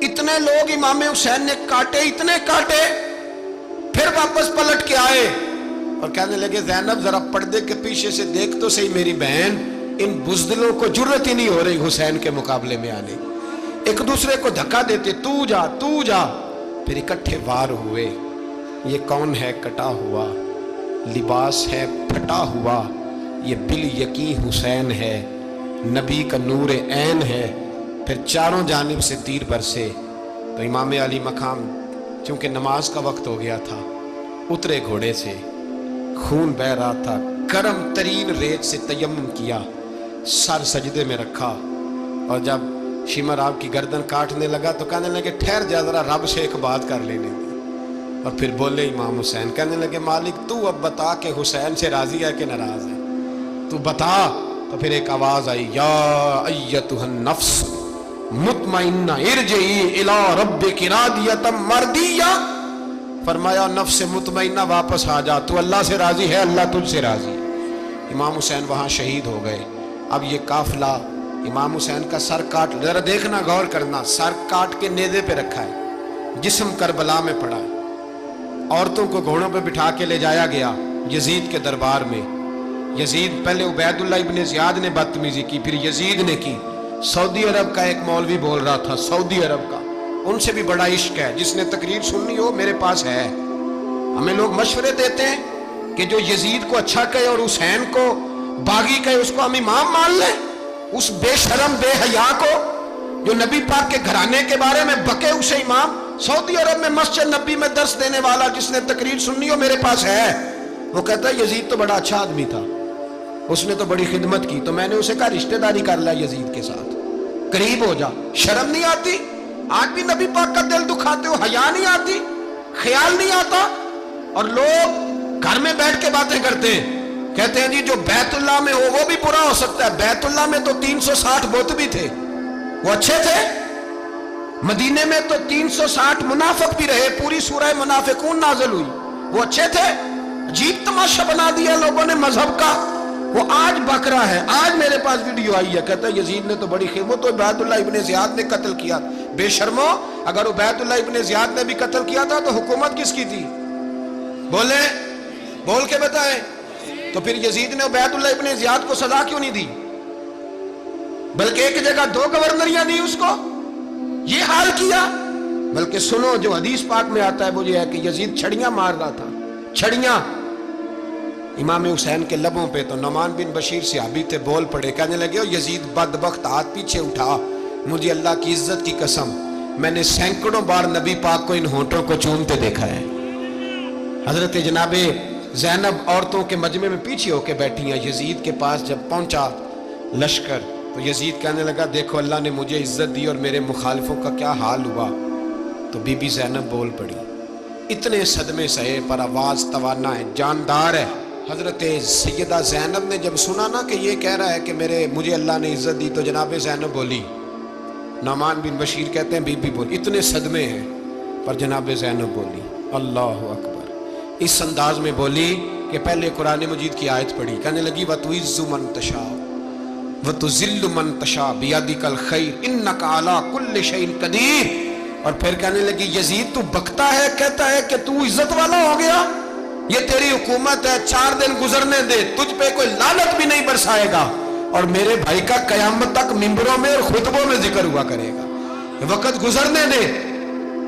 اتنے لوگ امام حسین نے کاٹے، اتنے کاٹے، پھر واپس پلٹ کے آئے اور کہنے لگے زینب ذرا پردے کے پیچھے سے دیکھ تو صحیح میری بہن، ان بزدلوں کو جرت ہی نہیں ہو رہی حسین کے مقابلے میں آنے، ایک دوسرے کو دھکا دیتے، تو جا تو جا، پھر اکٹھے وار ہوئے۔ یہ کون ہے کٹا ہوا، لباس ہے پھٹا ہوا، یہ بال یقین حسین ہے، نبی کا نور عین ہے۔ پھر چاروں جانب سے تیر برسے تو امام علی مقام چونکہ نماز کا وقت ہو گیا تھا، اترے گھوڑے سے، خون بہ رہا تھا، گرم ترین ریت سے تیمم کیا، سر سجدے میں رکھا، اور جب شمر آپ کی گردن کاٹنے لگا تو کہنے لگے ٹھہر جا ذرا رب سے ایک بات کر لینے دے، اور پھر بولے امام حسین، کہنے لگے مالک تو اب بتا کہ حسین سے راضی ہے کہ ناراض ہے، تو بتا۔ تو پھر ایک آواز آئی، یا ایتھا النفس مطمئنہ ارجعی الی ربک راضیۃ مرضیہ، فرمایا نفس مطمئنہ واپس آ جا، تو اللہ سے راضی ہے، اللہ تجھ سے راضی۔ امام حسین وہاں شہید ہو گئے۔ اب یہ قافلہ امام حسین کا سر کاٹ، ذرا دیکھنا غور کرنا، سر کاٹ کے نیزے پہ رکھا ہے، جسم کربلا میں پڑا ہے، عورتوں کو گھوڑوں پہ بٹھا کے لے جایا گیا یزید کے دربار میں۔ یزید پہلے عبید اللہ ابن زیاد نے بدتمیزی کی، پھر یزید نے کی۔ سعودی عرب کا ایک مولوی بول رہا تھا، سعودی عرب کا، ان سے بھی بڑا عشق ہے، جس نے تقریر سننی ہو میرے پاس ہے۔ ہمیں لوگ مشورے دیتے ہیں کہ جو یزید کو اچھا کہے اور حسین کو باغی کہے اس کو ہم امام مان لیں، اس بے شرم بے حیا کو جو نبی پاک کے گھرانے کے بارے میں بکے اسے امام۔ سعودی عرب میں مسجد نبی میں درس دینے والا جس نے تقریر سننی ہو میرے پاس ہے۔ وہ کہتا ہے یزید تو بڑا اچھا آدمی تھا، اس نے تو بڑی خدمت کی، تو میں نے اسے کہا رشتہ داری کر لیا یزید کے ساتھ، قریب ہو جا۔ شرم نہیں آتی؟ آج بھی نبی پاک کا دل دکھاتے ہو، حیا نہیں آتی، خیال نہیں آتا؟ اور لوگ گھر میں بیٹھ کے باتیں کرتے ہیں، کہتے ہیں جی جو بیت اللہ میں ہو وہ بھی برا ہو سکتا ہے۔ بیت اللہ میں تو 360 بت بھی تھے، وہ اچھے تھے۔ مدینے میں تو 360 منافق بھی رہے، پوری سورہ منافقون نازل ہوئی، وہ اچھے تھے۔ عجیب تماشا بنا دیا لوگوں نے مذہب کا۔ وہ آج بک رہا ہے، آج میرے پاس ویڈیو آئی ہے، کہتا ہے یزید نے تو بڑی خدمت، تو عبید اللہ ابن زیاد نے قتل کیا۔ بے شرمو، اگر عبید اللہ ابن زیاد نے بھی قتل کیا تھا تو حکومت کس کی تھی؟ بولیں، بول کے بتائیں۔ تو پھر یزید نے عبید اللہ ابن زیاد کو سزا کیوں نہیں دی، بلکہ ایک جگہ 2 گورنریاں دی اس کو؟ یہ حال کیا۔ بلکہ سنو جو حدیث پاک میں آتا ہے وہ یہ ہے کہ یزید چھڑیاں مار رہا تھا، چھڑیاں امام حسین کے لبوں پہ۔ تو نعمان بن بشیر صحابی تھے، بول پڑے، کہنے لگے او یزید بدبخت، ہاتھ پیچھے اٹھا، مجھے اللہ کی عزت کی قسم میں نے سینکڑوں بار نبی پاک کو ان ہونٹوں کو چومتے دیکھا ہے۔ حضرت جناب زینب عورتوں کے مجمع میں پیچھے ہو کے بیٹھی ہیں۔ یزید کے پاس جب پہنچا لشکر تو یزید کہنے لگا دیکھو اللہ نے مجھے عزت دی اور میرے مخالفوں کا کیا حال ہوا۔ تو بی بی زینب بول پڑی، اتنے صدمے سہے پر آواز توانا ہے، جاندار ہے۔ حضرت سیدہ زینب نے جب سنا نا کہ یہ کہہ رہا ہے کہ مجھے اللہ نے عزت دی، تو جناب زینب بولی، نعمان بن بشیر کہتے ہیں بی بی بولی، اتنے صدمے ہیں پر جناب زینب بولی اللہ اکبر، اس انداز میں بولی کہ پہلے قرآن مجید کی آیت پڑھی، کہنے لگی وَتُعِزُّ مَن تَشَاءُ وَتُذِلُّ مَن تَشَاءُ بِيَدِكَ الْخَيْرُ إِنَّكَ عَلَىٰ كُلِّ شَيْءٍ قَدِيرٌ۔ اور پھر کہنے لگی یزید تو بکتا ہے، کہتا ہے کہ تو عزت والا ہو گیا، یہ تیری حکومت ہے، 4 دن گزرنے دے، تجھ پہ کوئی لعنت بھی نہیں برسائے گا، اور میرے بھائی کا قیامت تک ممبروں میں اور خطبوں میں ذکر ہوا کرے گا، وقت گزرنے دے۔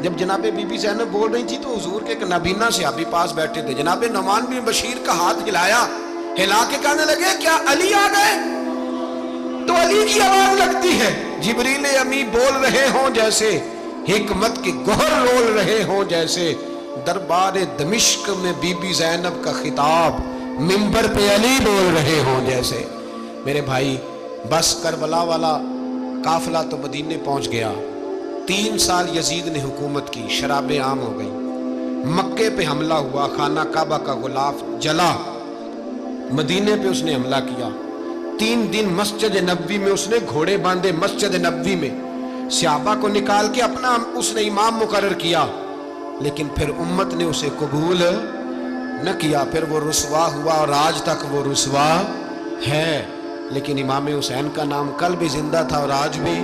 جب جناب بی بی زینب بول رہی تھی تو حضور کے ایک نابینا صحابی پاس بیٹھے تھے، جناب نعمان بن بشیر کا ہاتھ ہلایا، ہلا کے کہنے لگے کیا علی آ گئے؟ تو علی کی آواز لگتی ہے، جبریل امی بول رہے ہوں جیسے، حکمت کے گوہر رول رہے ہوں جیسے، دربار دمشق میں بی بی زینب کا خطاب، منبر پہ علی بول رہے ہوں جیسے۔ میرے بھائی بس کربلا والا قافلہ تو مدینے پہنچ گیا، 3 سال یزید نے حکومت کی، شرابیں عام ہو گئی، مکے پہ حملہ ہوا، خانہ کعبہ کا غلاف جلا، مدینے پہ اس نے حملہ کیا، 3 دن مسجد نبوی میں اس نے گھوڑے باندھے، مسجد نبوی میں صحابہ کو نکال کے اپنا اس نے امام مقرر کیا، لیکن پھر امت نے اسے قبول نہ کیا، پھر وہ رسوا ہوا اور آج تک وہ رسوا ہے۔ لیکن امام حسین کا نام کل بھی زندہ تھا اور آج بھی